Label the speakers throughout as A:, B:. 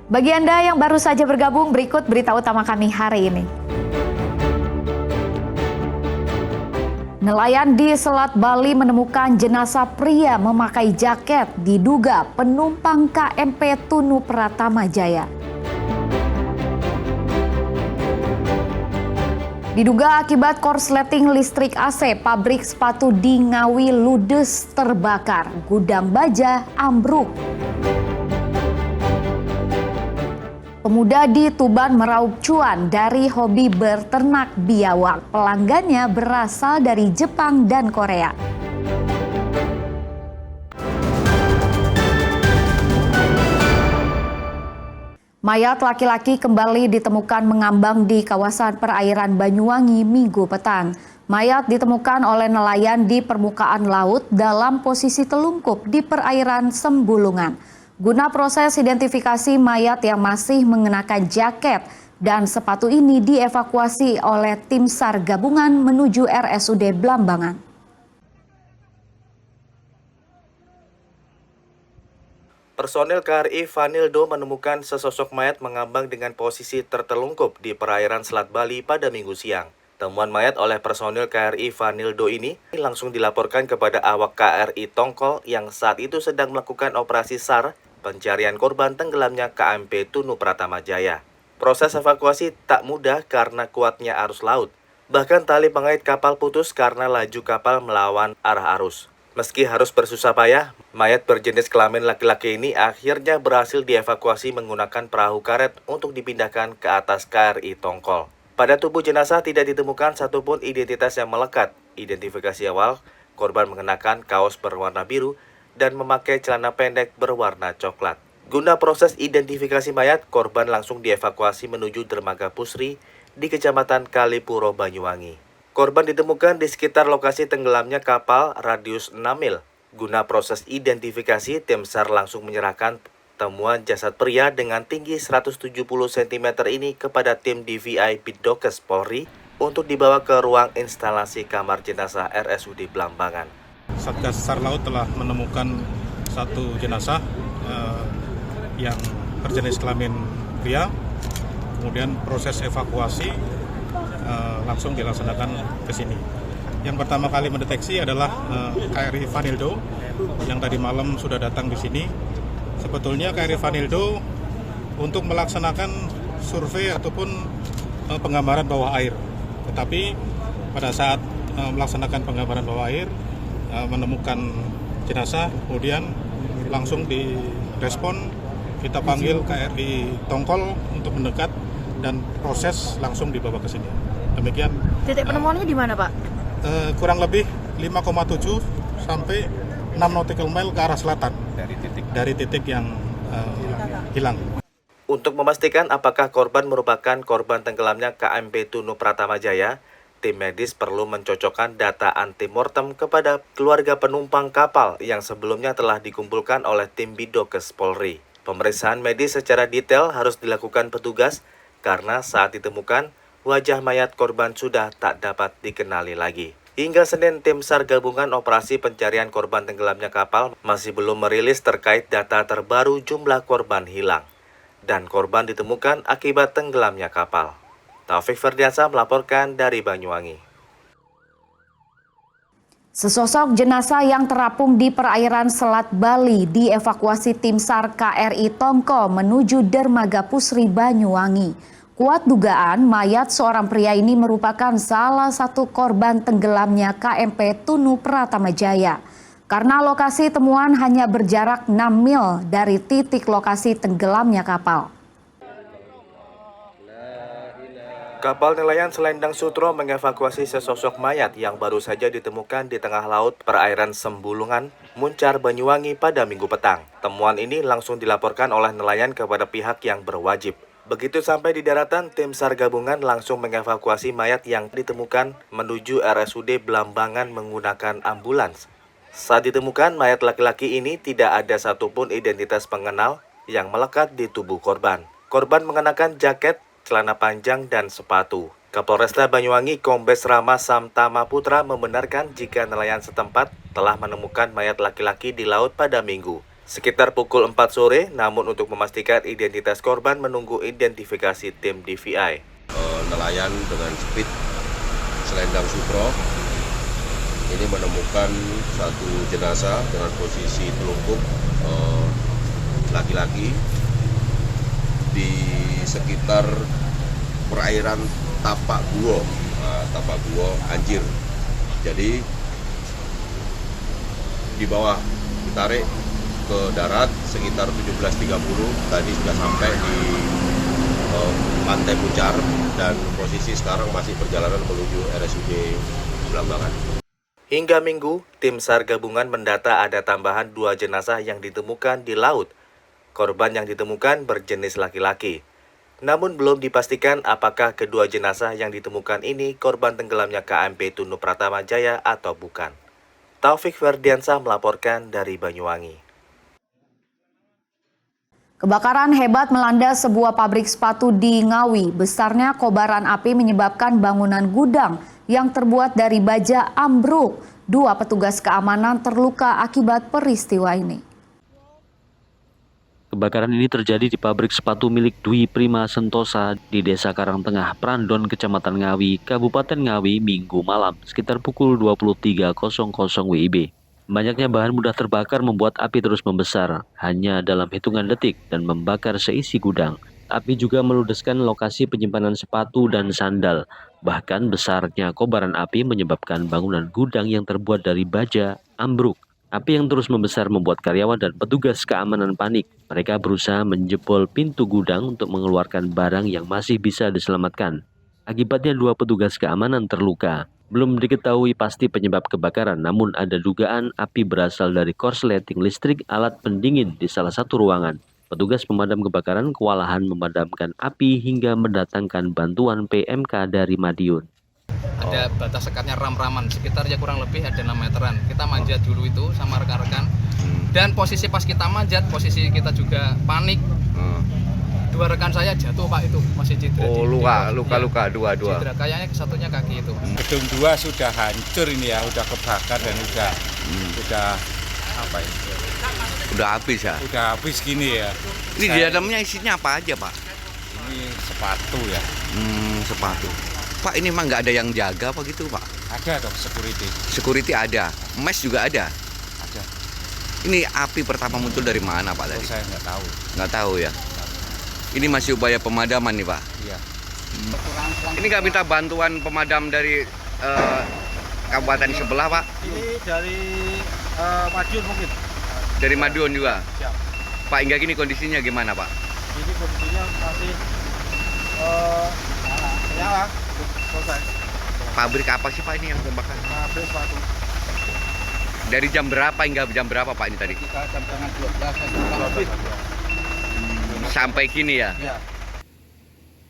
A: Bagi Anda yang baru saja bergabung, berikut berita utama kami hari ini. Nelayan di Selat Bali menemukan jenazah pria memakai jaket, diduga penumpang KMP Tunu Pratama Jaya. Diduga akibat korsleting listrik AC, pabrik sepatu di Ngawi ludes terbakar, gudang baja ambruk. Pemuda di Tuban meraup cuan dari hobi berternak biawak. Pelanggannya berasal dari Jepang dan Korea. Mayat laki-laki kembali ditemukan mengambang di kawasan perairan Banyuwangi Minggu petang. Mayat ditemukan oleh nelayan di permukaan laut dalam posisi telungkup di perairan Sembulungan. Guna proses identifikasi, mayat yang masih mengenakan jaket dan sepatu ini dievakuasi oleh tim SAR gabungan menuju RSUD Blambangan.
B: Personil KRI Vanildo menemukan sesosok mayat mengambang dengan posisi tertelungkup di perairan Selat Bali pada Minggu siang. Temuan mayat oleh personil KRI Vanildo ini langsung dilaporkan kepada awak KRI Tongkol yang saat itu sedang melakukan operasi SAR pencarian korban tenggelamnya KMP Tunu Pratama Jaya. Proses evakuasi tak mudah karena kuatnya arus laut. Bahkan tali pengait kapal putus karena laju kapal melawan arah arus. Meski harus bersusah payah, mayat berjenis kelamin laki-laki ini akhirnya berhasil dievakuasi menggunakan perahu karet untuk dipindahkan ke atas KRI Tongkol. Pada tubuh jenazah tidak ditemukan satupun identitas yang melekat. Identifikasi awal, korban mengenakan kaos berwarna biru dan memakai celana pendek berwarna coklat. Guna proses identifikasi mayat, korban langsung dievakuasi menuju dermaga Pusri di Kecamatan Kalipuro, Banyuwangi. Korban ditemukan di sekitar lokasi tenggelamnya kapal radius 6 mil. Guna proses identifikasi, tim SAR langsung menyerahkan temuan jasad pria dengan tinggi 170 cm ini kepada tim DVI Bidokes Polri untuk dibawa ke ruang instalasi kamar jenazah RSUD Blambangan.
C: Satgas SAR Laut telah menemukan satu jenazah yang berjenis kelamin pria. Kemudian proses evakuasi langsung dilaksanakan ke sini. Yang pertama kali mendeteksi adalah KRI Vanildo yang tadi malam sudah datang di sini. Sebetulnya KRI Vanildo untuk melaksanakan survei ataupun penggambaran bawah air. Tetapi pada saat melaksanakan penggambaran bawah air, menemukan jenazah, kemudian langsung direspon, kita panggil KRI Tongkol untuk mendekat dan proses langsung dibawa ke sini. Demikian.
D: Titik penemuannya di mana, Pak?
C: Kurang lebih 5,7 sampai 6 nautical mile ke arah selatan dari titik yang hilang.
B: Untuk memastikan apakah korban merupakan korban tenggelamnya KMP Tunu Pratama Jaya, tim medis perlu mencocokkan data antemortem kepada keluarga penumpang kapal yang sebelumnya telah dikumpulkan oleh tim Bidokes Polri. Pemeriksaan medis secara detail harus dilakukan petugas karena saat ditemukan, wajah mayat korban sudah tak dapat dikenali lagi. Hingga Senin, tim SAR gabungan operasi pencarian korban tenggelamnya kapal masih belum merilis terkait data terbaru jumlah korban hilang. Dan korban ditemukan akibat tenggelamnya kapal. Taufik Ferdiansyah melaporkan dari Banyuwangi.
A: Sesosok jenazah yang terapung di perairan Selat Bali dievakuasi tim SAR KRI Tongkol menuju dermaga Pusri Banyuwangi. Kuat dugaan mayat seorang pria ini merupakan salah satu korban tenggelamnya KMP Tunu Pratama Jaya. Karena lokasi temuan hanya berjarak 6 mil dari titik lokasi tenggelamnya kapal.
B: Kapal nelayan Selendang Sutro mengevakuasi sesosok mayat yang baru saja ditemukan di tengah laut perairan Sembulungan, Muncar, Banyuwangi pada Minggu petang. Temuan ini langsung dilaporkan oleh nelayan kepada pihak yang berwajib. Begitu sampai di daratan, tim SAR gabungan langsung mengevakuasi mayat yang ditemukan menuju RSUD Blambangan menggunakan ambulans. Saat ditemukan, mayat laki-laki ini tidak ada satupun identitas pengenal yang melekat di tubuh korban. Korban mengenakan jaket, celana panjang, dan sepatu. Kapolresta Banyuwangi Kombes Rama Samtama Putra membenarkan jika nelayan setempat telah menemukan mayat laki-laki di laut pada Minggu. Sekitar pukul 4 sore, namun untuk memastikan identitas korban menunggu identifikasi tim DVI.
D: Nelayan dengan speed selendang Supro ini menemukan satu jenazah dengan posisi telungkup laki-laki di sekitar perairan Tapak Guo Anjir. Jadi di bawah ditarik ke darat sekitar 17.30, tadi sudah sampai di Pantai Pucar dan posisi sekarang masih perjalanan menuju RSUD Belambangan.
B: Hingga Minggu, tim SAR gabungan mendata ada tambahan 2 jenazah yang ditemukan di laut. Korban yang ditemukan berjenis laki-laki. Namun belum dipastikan apakah kedua jenazah yang ditemukan ini korban tenggelamnya KMP Tunu Pratama Jaya atau bukan. Taufik Ferdiansyah melaporkan dari Banyuwangi.
A: Kebakaran hebat melanda sebuah pabrik sepatu di Ngawi. Besarnya kobaran api menyebabkan bangunan gudang yang terbuat dari baja ambruk. 2 petugas keamanan terluka akibat peristiwa ini.
E: Kebakaran ini terjadi di pabrik sepatu milik Dwi Prima Sentosa di Desa Karangtengah, Prandon, Kecamatan Ngawi, Kabupaten Ngawi, Minggu malam, sekitar pukul 23.00 WIB. Banyaknya bahan mudah terbakar membuat api terus membesar, hanya dalam hitungan detik dan membakar seisi gudang. Api juga meludeskan lokasi penyimpanan sepatu dan sandal. Bahkan besarnya kobaran api menyebabkan bangunan gudang yang terbuat dari baja ambruk. Api yang terus membesar membuat karyawan dan petugas keamanan panik. Mereka berusaha menjebol pintu gudang untuk mengeluarkan barang yang masih bisa diselamatkan. Akibatnya 2 petugas keamanan terluka. Belum diketahui pasti penyebab kebakaran, namun ada dugaan api berasal dari korsleting listrik alat pendingin di salah satu ruangan. Petugas pemadam kebakaran kewalahan memadamkan api hingga mendatangkan bantuan PMK dari Madiun.
F: Ada batas sekatnya ram-raman, sekitar ya kurang lebih ada 6 meteran. Kita manjat dulu itu sama rekan-rekan. Dan posisi pas kita manjat, posisi kita juga panik. 2 rekan saya jatuh Pak, itu masih cedera.
D: Oh, luka dua.
F: Cedera, kayaknya satunya kaki itu.
G: Gedung 2 sudah hancur ini ya, udah kebakar dan udah apa ini?
D: Udah habis ya?
G: Udah habis gini ya.
D: Ini di dalamnya isinya apa aja Pak?
G: Ini sepatu ya.
D: Sepatu. Pak, ini emang nggak ada yang jaga apa gitu Pak?
G: Ada dong security.
D: Security ada, mes juga ada.
G: Ada.
D: Ini api pertama muncul dari mana Pak tadi?
G: Saya nggak tahu.
D: Nggak tahu ya. Ini masih upaya pemadaman nih Pak.
G: Iya.
D: Ini nggak minta bantuan pemadam dari kabupaten sebelah Pak?
C: Ini dari Madiun mungkin.
D: Dari Madiun juga?
C: Siap.
D: Pak, hingga gini kondisinya gimana Pak?
C: Ini kondisinya masih nyala, selesai.
D: Pabrik apa sih Pak ini yang terbakar?
C: Pabrik sepatu.
D: Dari jam berapa hingga jam berapa Pak ini tadi?
C: Kita jam 12
D: Sampai kini ya?
C: Ya.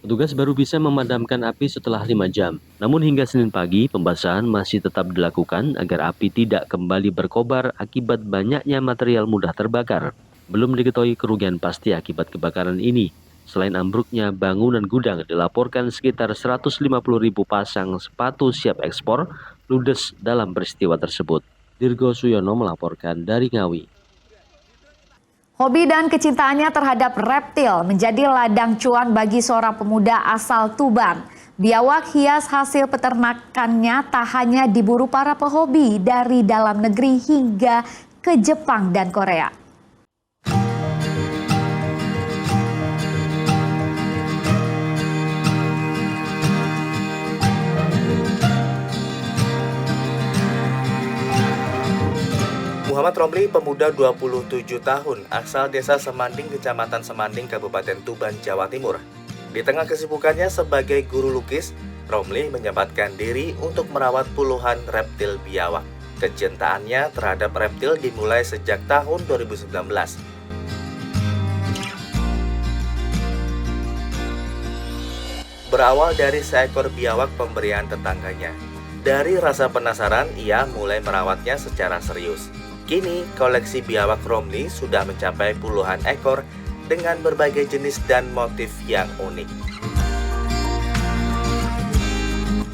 E: Petugas baru bisa memadamkan api setelah 5 jam. Namun hingga Senin pagi, pembasahan masih tetap dilakukan agar api tidak kembali berkobar akibat banyaknya material mudah terbakar. Belum diketahui kerugian pasti akibat kebakaran ini. Selain ambruknya bangunan gudang, dilaporkan sekitar 150.000 pasang sepatu siap ekspor ludes dalam peristiwa tersebut. Dirgo Suyono melaporkan dari Ngawi.
A: Hobi dan kecintaannya terhadap reptil menjadi ladang cuan bagi seorang pemuda asal Tuban. Biawak hias hasil peternakannya tak hanya diburu para pehobi dari dalam negeri hingga ke Jepang dan Korea.
B: Muhammad Romli, pemuda 27 tahun, asal desa Semanding, Kecamatan Semanding, Kabupaten Tuban, Jawa Timur. Di tengah kesibukannya sebagai guru lukis, Romli menyempatkan diri untuk merawat puluhan reptil biawak. Kecintaannya terhadap reptil dimulai sejak tahun 2019. Berawal dari seekor biawak pemberian tetangganya. Dari rasa penasaran, ia mulai merawatnya secara serius. Kini, koleksi biawak Romli sudah mencapai puluhan ekor dengan berbagai jenis dan motif yang unik.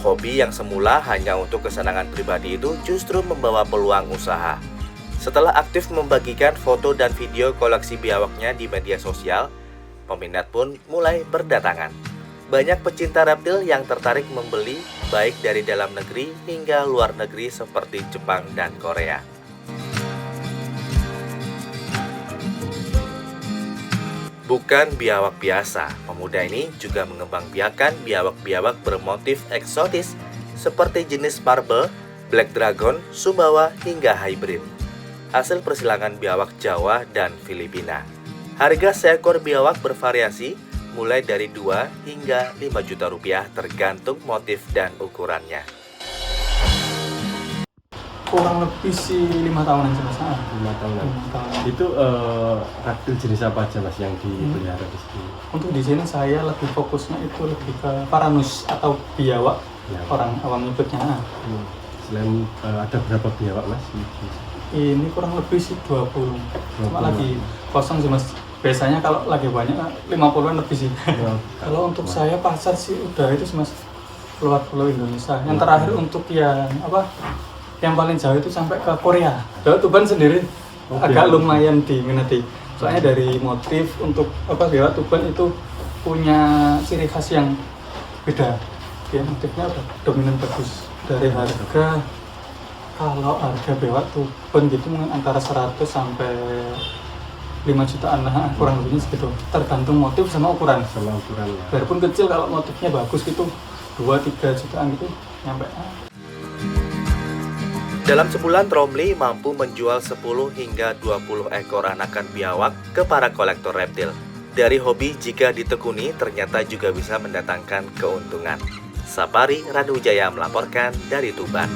B: Hobi yang semula hanya untuk kesenangan pribadi itu justru membawa peluang usaha. Setelah aktif membagikan foto dan video koleksi biawaknya di media sosial, peminat pun mulai berdatangan. Banyak pecinta reptil yang tertarik membeli baik dari dalam negeri hingga luar negeri seperti Jepang dan Korea. Bukan biawak biasa, pemuda ini juga mengembangbiakan biawak-biawak bermotif eksotis seperti jenis marble, black dragon, sumbawa, hingga hybrid. Hasil persilangan biawak Jawa dan Filipina. Harga seekor biawak bervariasi mulai dari 2 hingga 5 juta rupiah tergantung motif dan ukurannya.
H: Kurang lebih sih 5 tahunan sih Mas.
I: 5 tahunan. Itu reptil jenis apa aja Mas yang dipelihara di sini?
H: Untuk di sini saya lebih fokusnya itu lebih ke Varanus atau biawak orang awam nyebutnya.
I: Selain ada berapa biawak Mas?
H: Ini kurang lebih sih 20. Cuma lagi kosong sih Mas. Biasanya kalau lagi banyak 50-an lebih sih. Kalau untuk saya pasar sih udah itu sih Mas, keluar pulau Indonesia. Yang terakhir untuk yang paling jauh itu sampai ke Korea. Biawak Tuban sendiri agak lumayan diminati. Soalnya dari motif untuk biawak Tuban itu punya ciri khas yang beda. Ya, motifnya udah dominan bagus. Dari harga, kalau harga biawak Tuban gitu mungkin antara 100 sampai 5 jutaan lah, kurang lebihnya segitu. Tergantung motif sama ukuran. Biarpun kecil, kalau motifnya bagus gitu 2-3 jutaan gitu nyampe.
B: Dalam sebulan, Romli mampu menjual 10 hingga 20 ekor anakan biawak ke para kolektor reptil. Dari hobi jika ditekuni ternyata juga bisa mendatangkan keuntungan. Sapari Ranujaya melaporkan dari Tuban.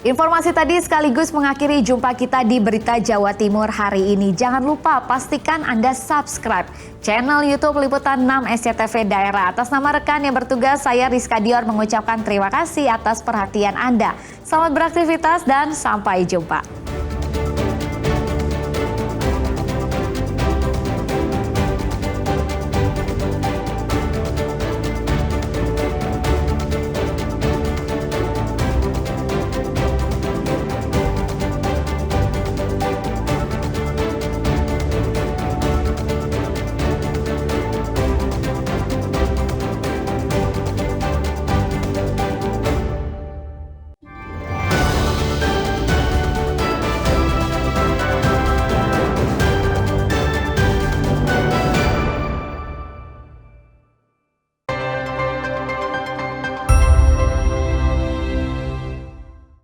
A: Informasi tadi sekaligus mengakhiri jumpa kita di Berita Jawa Timur hari ini. Jangan lupa pastikan Anda subscribe channel YouTube Liputan 6 SCTV Daerah. Atas nama rekan yang bertugas, saya Rizka Dior mengucapkan terima kasih atas perhatian Anda. Selamat beraktivitas dan sampai jumpa.